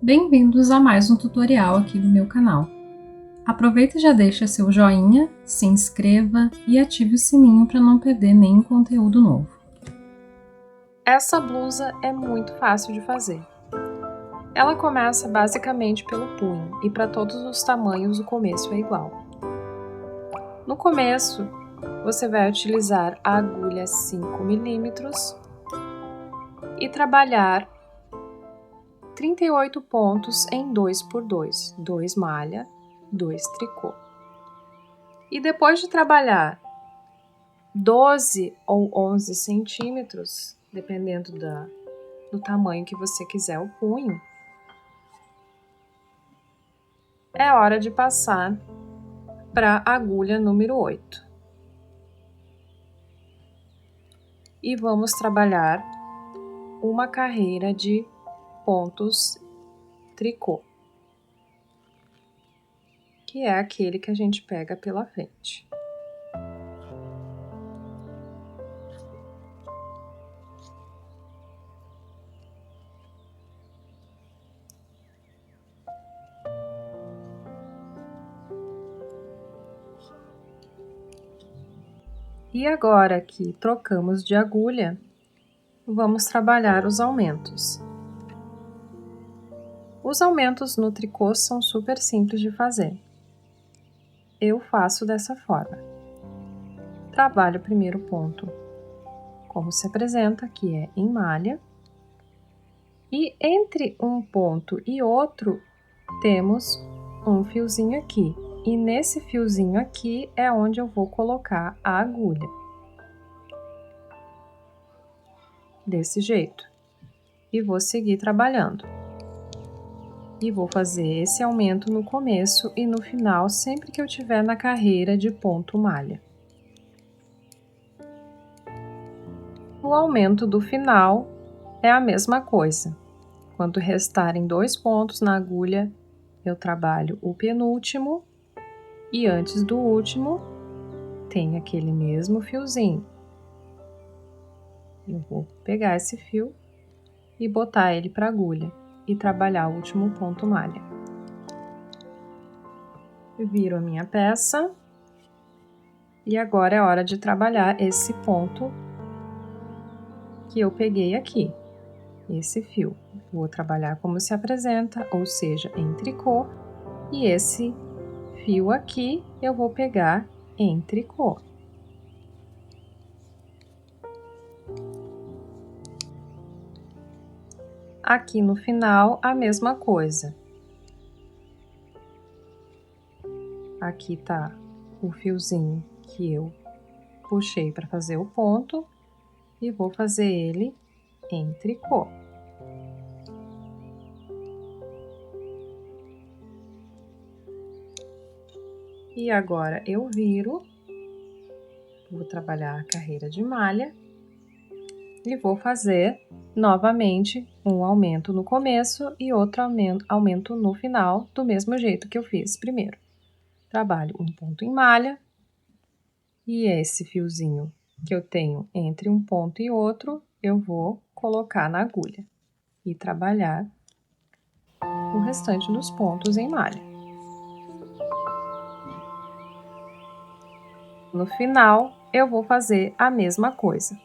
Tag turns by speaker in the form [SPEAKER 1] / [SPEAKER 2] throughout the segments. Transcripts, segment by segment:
[SPEAKER 1] Bem-vindos a mais um tutorial aqui do meu canal. Aproveita e já deixa seu joinha, se inscreva e ative o sininho para não perder nenhum conteúdo novo.
[SPEAKER 2] Essa blusa é muito fácil de fazer. Ela começa basicamente pelo punho e para todos os tamanhos o começo é igual. No começo, você vai utilizar a agulha 5 mm e trabalhar 38 pontos em 2x2, 2 malha, 2 tricô. E depois de trabalhar 12 ou 11 centímetros, dependendo do tamanho que você quiser o punho, é hora de passar para a agulha número 8. E vamos trabalhar uma carreira de pontos tricô, que é aquele que a gente pega pela frente. E agora que trocamos de agulha, vamos trabalhar os aumentos. Os aumentos no tricô são super simples de fazer. Eu faço dessa forma. Trabalho o primeiro ponto como se apresenta, que é em malha. E entre um ponto e outro, temos um fiozinho aqui. E nesse fiozinho aqui é onde eu vou colocar a agulha. Desse jeito. E vou seguir trabalhando. E vou fazer esse aumento no começo e no final, sempre que eu estiver na carreira de ponto malha. O aumento do final é a mesma coisa. Quando restarem 2 pontos na agulha, eu trabalho o penúltimo e antes do último tem aquele mesmo fiozinho. Eu vou pegar esse fio e botar ele para a agulha e trabalhar o último ponto malha. Viro a minha peça e agora é hora de trabalhar esse ponto que eu peguei aqui, esse fio. Vou trabalhar como se apresenta, ou seja, em tricô, e esse fio aqui eu vou pegar em tricô. Aqui no final, a mesma coisa. Aqui tá o fiozinho que eu puxei para fazer o ponto e vou fazer ele em tricô. E agora eu viro, vou trabalhar a carreira de malha e vou fazer novamente um aumento no começo e outro aumento no final, do mesmo jeito que eu fiz primeiro. Trabalho um ponto em malha e esse fiozinho que eu tenho entre um ponto e outro, eu vou colocar na agulha e trabalhar o restante dos pontos em malha. No final, eu vou fazer a mesma coisa.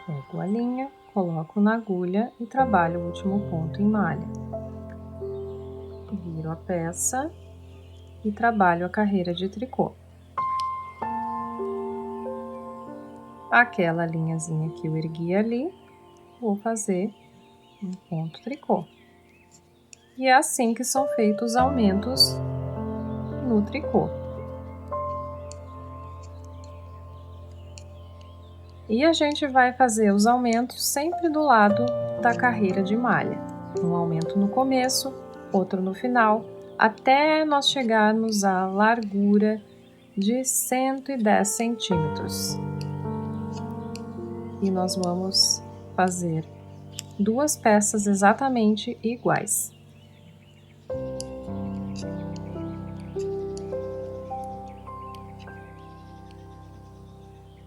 [SPEAKER 2] Pego a linha, coloco na agulha e trabalho o último ponto em malha. Viro a peça e trabalho a carreira de tricô. Aquela linhazinha que eu ergui ali, vou fazer um ponto tricô. E é assim que são feitos os aumentos no tricô. E a gente vai fazer os aumentos sempre do lado da carreira de malha. Um aumento no começo, outro no final, até nós chegarmos à largura de 110 centímetros. E nós vamos fazer 2 peças exatamente iguais.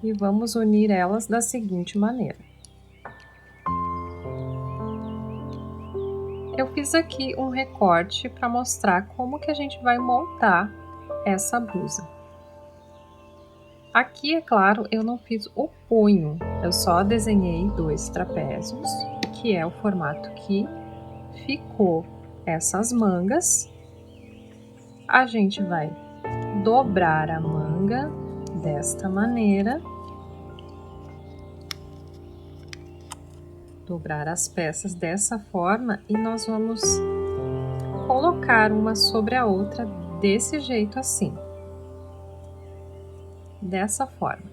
[SPEAKER 2] E vamos unir elas da seguinte maneira. Eu fiz aqui um recorte para mostrar como que a gente vai montar essa blusa. Aqui, é claro, eu não fiz o punho, eu só desenhei 2 trapézios, que é o formato que ficou essas mangas. A gente vai dobrar a manga desta maneira, dobrar as peças dessa forma e nós vamos colocar uma sobre a outra desse jeito assim, dessa forma.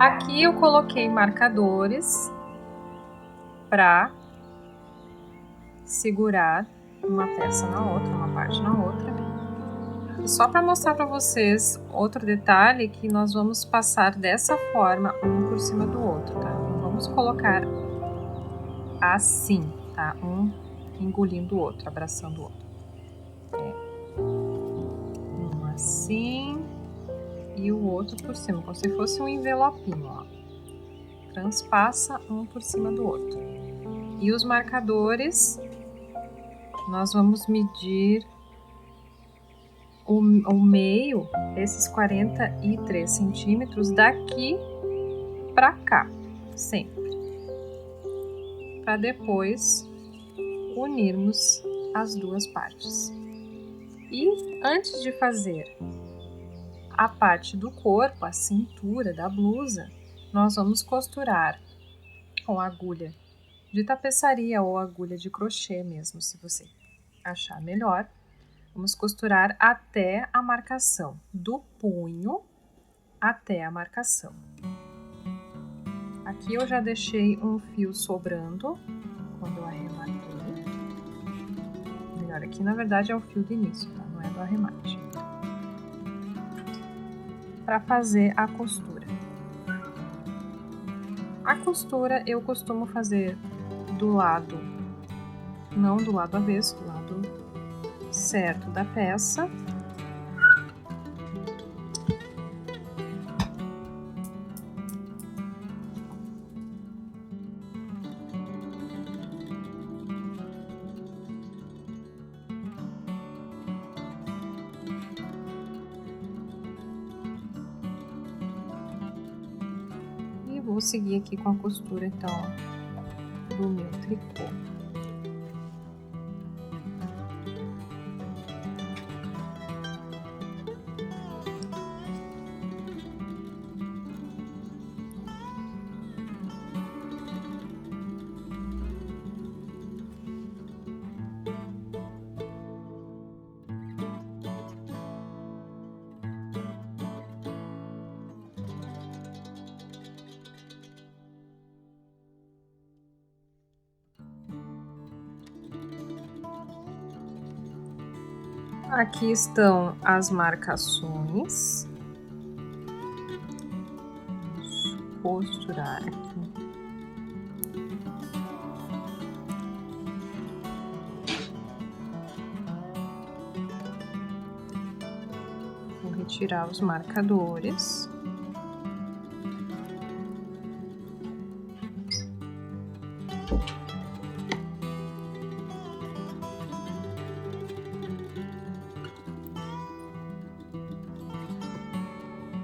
[SPEAKER 2] Aqui eu coloquei marcadores para segurar uma peça na outra, uma parte na outra. Só para mostrar para vocês outro detalhe, que nós vamos passar dessa forma, um por cima do outro, tá? Não vamos colocar assim, tá? Um engolindo o outro, abraçando o outro. Um assim e o outro por cima, como se fosse um envelopinho, ó. Transpassa um por cima do outro. E os marcadores, nós vamos medir o meio, esses 43 centímetros daqui para cá, sempre, para depois unirmos as duas partes. E antes de fazer a parte do corpo, a cintura da blusa, nós vamos costurar com agulha de tapeçaria ou agulha de crochê mesmo, se você achar melhor. Vamos costurar até a marcação do punho até a marcação. Aqui eu já deixei um fio sobrando quando eu arrematei. Melhor, aqui na verdade é o fio do início, tá? Não é do arremate. Para fazer a costura. A costura eu costumo fazer do lado, não do lado avesso, do lado certo da peça. E vou seguir aqui com a costura, então, do meu tricô. Aqui estão as marcações. Vamos costurar aqui. Vou retirar os marcadores.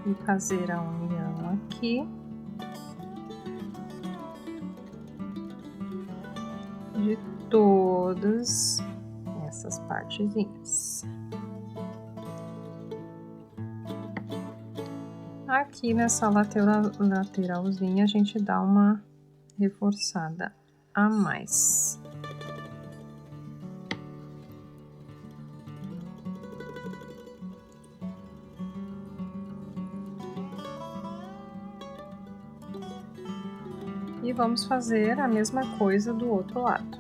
[SPEAKER 2] E fazer a união aqui de todas essas partezinhas. Aqui nessa lateralzinha a gente dá uma reforçada a mais. E vamos fazer a mesma coisa do outro lado.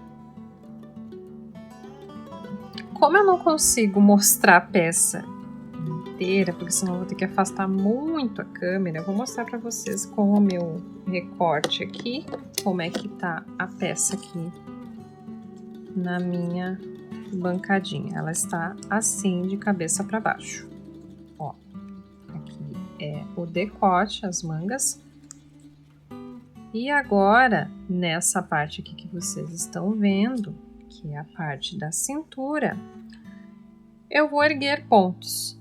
[SPEAKER 2] Como eu não consigo mostrar a peça inteira, porque senão eu vou ter que afastar muito a câmera, eu vou mostrar para vocês com o meu recorte aqui, como é que tá a peça aqui na minha bancadinha. Ela está assim, de cabeça para baixo. Ó, aqui é o decote, as mangas. E agora, nessa parte aqui que vocês estão vendo, que é a parte da cintura, eu vou erguer pontos.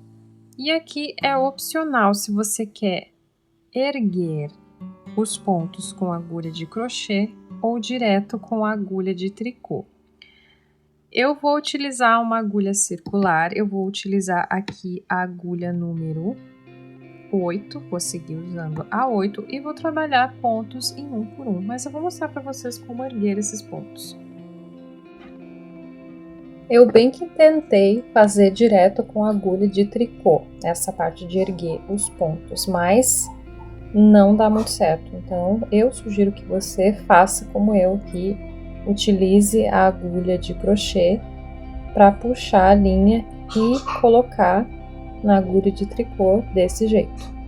[SPEAKER 2] E aqui é opcional se você quer erguer os pontos com agulha de crochê ou direto com agulha de tricô. Eu vou utilizar uma agulha circular, eu vou utilizar aqui a agulha número 8, vou seguir usando a 8 e vou trabalhar pontos em um por um, mas eu vou mostrar para vocês como erguer esses pontos. Eu bem que tentei fazer direto com agulha de tricô, essa parte de erguer os pontos, mas não dá muito certo. Então, eu sugiro que você faça como eu, que utilize a agulha de crochê para puxar a linha e colocar na agulha de tricô desse jeito.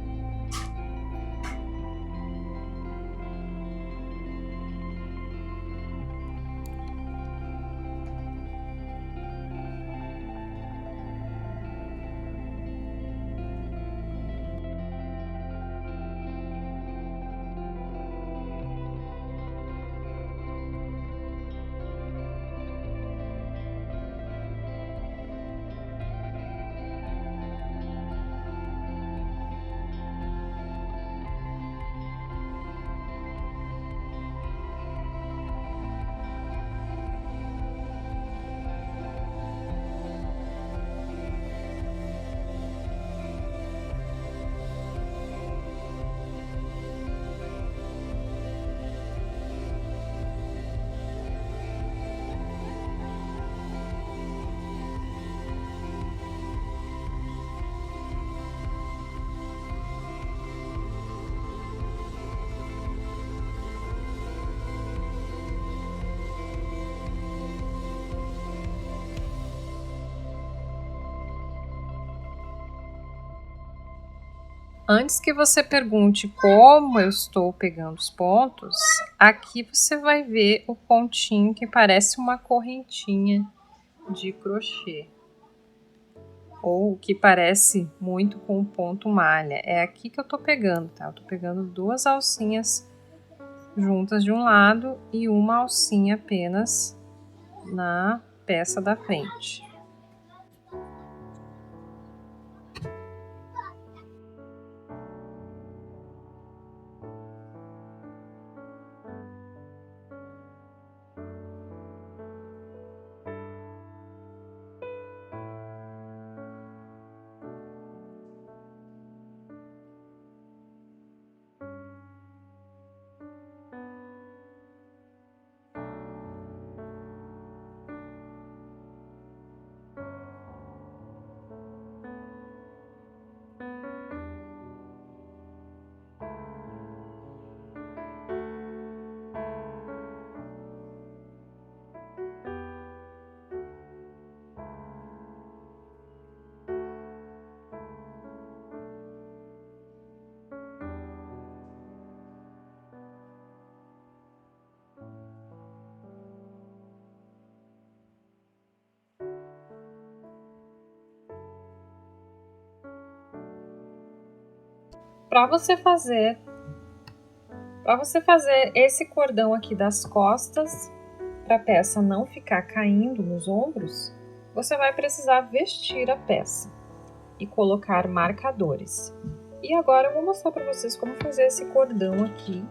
[SPEAKER 2] Antes que você pergunte como eu estou pegando os pontos, aqui você vai ver o pontinho que parece uma correntinha de crochê, ou que parece muito com o ponto malha. É aqui que eu tô pegando, tá? Eu tô pegando 2 alcinhas juntas de um lado e uma alcinha apenas na peça da frente. Para você fazer esse cordão aqui das costas, para a peça não ficar caindo nos ombros, você vai precisar vestir a peça e colocar marcadores. E agora eu vou mostrar para vocês como fazer esse cordão aqui,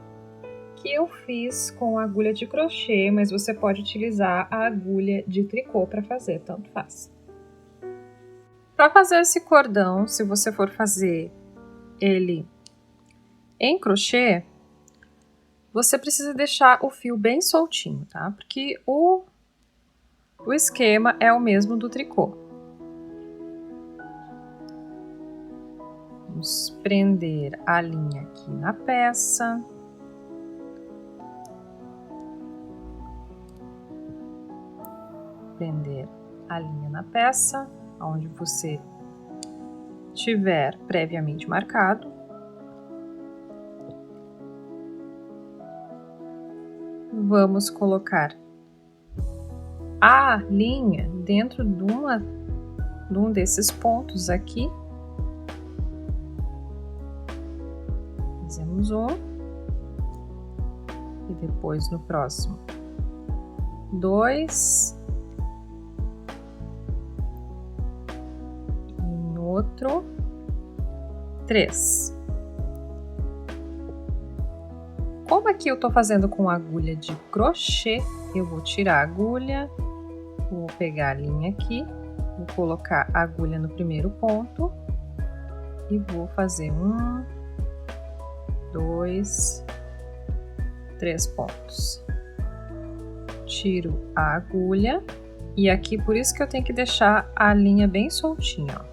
[SPEAKER 2] que eu fiz com agulha de crochê, mas você pode utilizar a agulha de tricô para fazer, tanto faz. Para fazer esse cordão, se você for fazer ele em crochê, você precisa deixar o fio bem soltinho, tá? Porque o esquema é o mesmo do tricô. Vamos prender a linha aqui na peça. Prender a linha na peça, onde você tiver previamente marcado. Vamos colocar a linha dentro de um desses pontos aqui. Fizemos um. e depois no próximo 2 e no outro 3. Como aqui eu tô fazendo com agulha de crochê, eu vou tirar a agulha, vou pegar a linha aqui, vou colocar a agulha no primeiro ponto e vou fazer 1, 2, 3 pontos. Tiro a agulha e aqui por isso que eu tenho que deixar a linha bem soltinha, ó,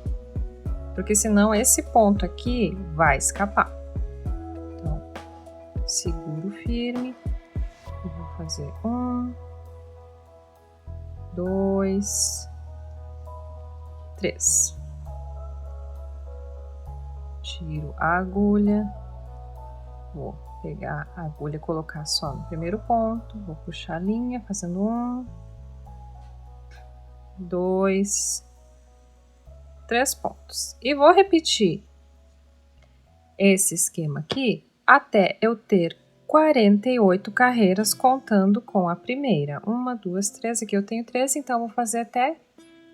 [SPEAKER 2] porque senão esse ponto aqui vai escapar. Então, seguro firme e vou fazer 1, 2, 3. Tiro a agulha, vou pegar a agulha e colocar só no primeiro ponto, vou puxar a linha fazendo 1, 2, 3 pontos. E vou repetir esse esquema aqui até eu ter 48 carreiras contando com a primeira. 1, 2, 3, aqui eu tenho 3, então vou fazer até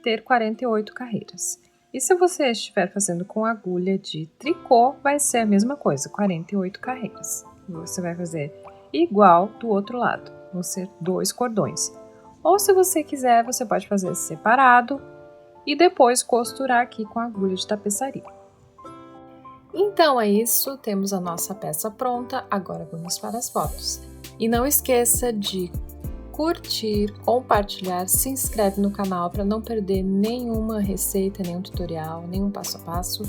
[SPEAKER 2] ter 48 carreiras. E se você estiver fazendo com agulha de tricô, vai ser a mesma coisa, 48 carreiras. Você vai fazer igual do outro lado, vão ser 2 cordões. Ou se você quiser, você pode fazer separado e depois costurar aqui com a agulha de tapeçaria. Então é isso, temos a nossa peça pronta, agora vamos para as fotos. E não esqueça de curtir, compartilhar, se inscreve no canal para não perder nenhuma receita, nenhum tutorial, nenhum passo a passo.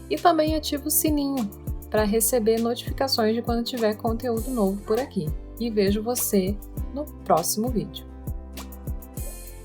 [SPEAKER 2] E também ativa o sininho para receber notificações de quando tiver conteúdo novo por aqui. E vejo você no próximo vídeo.